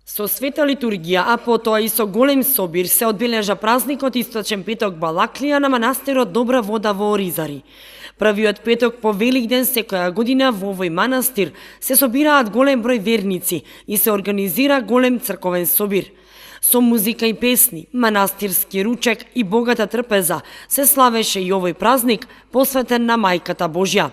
Со света литургија, а потоа и со голем собир се одбележа празникот Источен петок Балаклија на манастирот Добра вода во Оризари. Првиот петок по Великден секоја година во овој манастир се собираат голем број верници и се организира голем црковен собир. Со музика и песни, манастирски ручек и богата трпеза се славеше и овој празник посветен на Мајката Божја.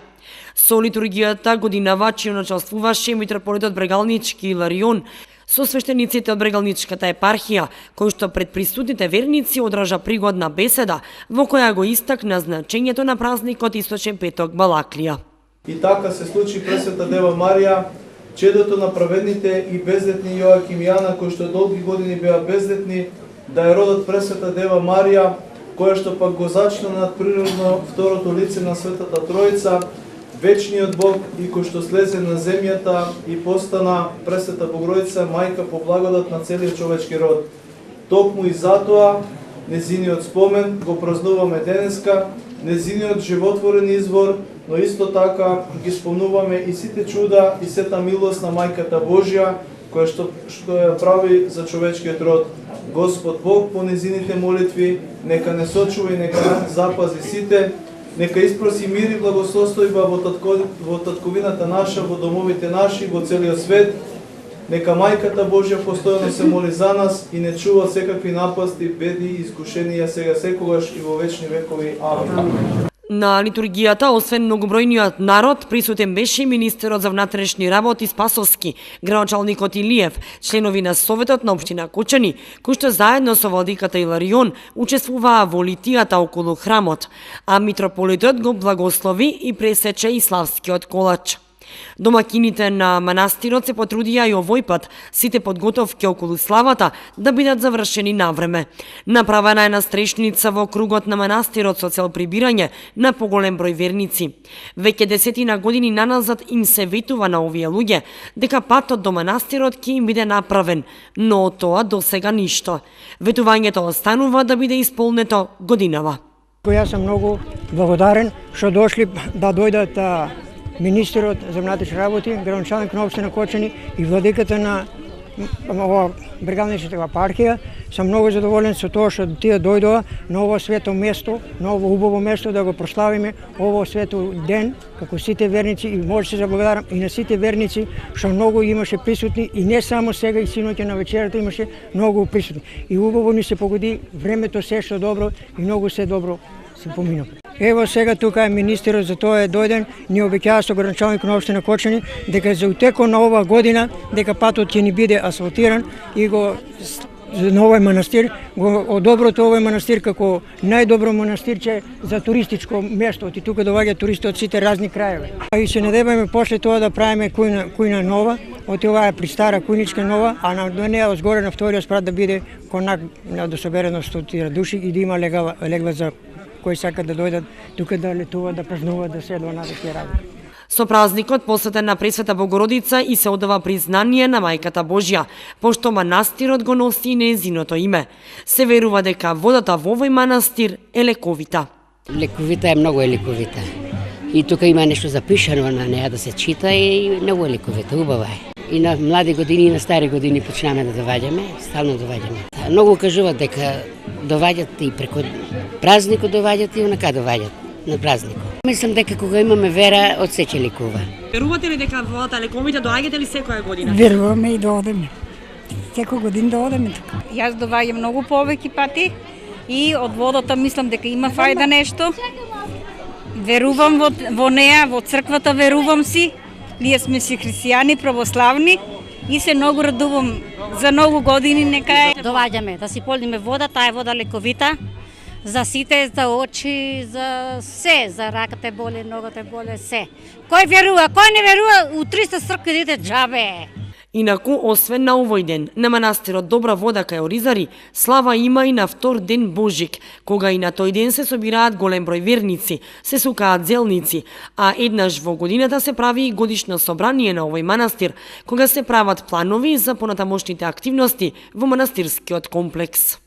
Со литургијата годинава началствуваше митрополитот Брегалнички Иларион, со свештениците од Брегалничката епархија, кој што пред присутните верници одржа пригодна беседа во која го истакна значењето на празникот Источен петок Балаклија. И така се случи Пресвета Дева Марија, чедото на праведните и бездетни Јоаким и Јана, кои што долги години беа бездетни, да ја родат Пресвета Дева Марија, која што пак го зачна надприродно второто лице на Светата Тројца, вечниот Бог и кој што слезе на земјата и постана Пресвета Богородица, мајка по благодат на целиот човечки род. Токму и затоа незиниот спомен го празнуваме денеска, незиниот животворен извор, но исто така ги спомнуваме и сите чуда и сета милост на Мајката Божја, која што ја прави за човечкиот род. Господ Бог по незините молитви нека не сочува и нека запази сите, нека испроси мир и благословство во татковината наша, во домовите наши, во целиот свет. Нека Мајката Божја постојано се моли за нас и не чува секакви напасти, беди и искушенија сега секогаш и во вечни векови. Амин. На литургијата, освен многобројниот народ, присутен беше и министерот за внатрешни работи Спасовски, градоначалникот Илиев, членови на Советот на општина Кочани, кои што заедно со владиката Иларион учествуваа во литијата околу храмот, а митрополитот го благослови и пресече и славскиот колач. Домакините на манастирот се потрудија и овој пат сите подготовки околу славата да бидат завршени навреме. Направена е настрешница во кругот на манастирот со цел прибирање на поголем број верници. Веќе десетина години наназад им се ветува на овие луѓе дека патот до манастирот ќе им биде направен, но од тоа досега ништо. Ветувањето останува да биде исполнето годинава. Јас сум многу благодарен што дошли да дојдат министерот за внатрешни работи, градоначалник на општина Кочани и владиката на Брегалничката епархија. Сум многу задоволен со тоа што тие дојдоа на ово свето место, на ово убаво место да го прославиме ово свето ден, како сите верници, и може се заблагодарам и на сите верници што многу имаше присутни и не само сега и синоќа на вечерата имаше многу присутни. И убаво ни се погоди времето се што добро и многу се добро се поминува. Ево сега тука е министерот, за тоа е дојден, ни обеќава со градоначалник на општина Кочани дека за утекот на ова година дека патот ќе ни биде асфалтиран и го на овој манастир го одоброто овој манастир како најдобро манастирче за туристичко место, и тука доаѓаат туристи од сите разни краеви. И се надеваме после тоа да правиме кујна нова, од ова е при стара кујничка нова, а на неа одгоре на вториот спрат да биде конак да соберено 100 души и да има легла за кои сакат да дојдат тука да летуваат, да празнуваат, да седнуваат на такива работи. Со празникот посветен на Пресвета Богородица и се одава признание на Мајката Божја, пошто манастирот го носи и нејзиното име. Се верува дека водата во овој манастир е лековита. Лековита е, многу е лековита. И тука има нешто запишано на неа да се чита и многу е лековита, убава е. И на млади години и на стари години почнаме да доваѓаме, стално доваѓаме. Многу кажуваат дека доваѓат и преку празникот доваѓат и онака доваѓат на празникот. Мислам дека кога имаме вера, од се ќе лекува. Верувате ли дека водата лековита, доаѓате ли секоја година? Веруваме и доодеме. Секоја година доодеме тука. Јас доваѓам многу повеќе пати и од водата мислам дека има фајда нешто. Верувам во неа, во црквата верувам си. Ние сме си христијани, православни и се многу радувам за многу години нека е. Доваѓаме да си полиме вода, таа е вода лековита. За сите, за очи, за се, за раката боле, ногата боле, се. Кој верува, кој не верува, у 300 цркви идете џабе. Инаку, освен на овој ден, на манастирот Добра вода кај Оризари, слава има и на втор ден Божик, кога и на тој ден се собираат голем број верници, се сукаат зелници, а еднаш во годината се прави и годишно собрание на овој манастир, кога се прават планови за понатамошните активности во манастирскиот комплекс.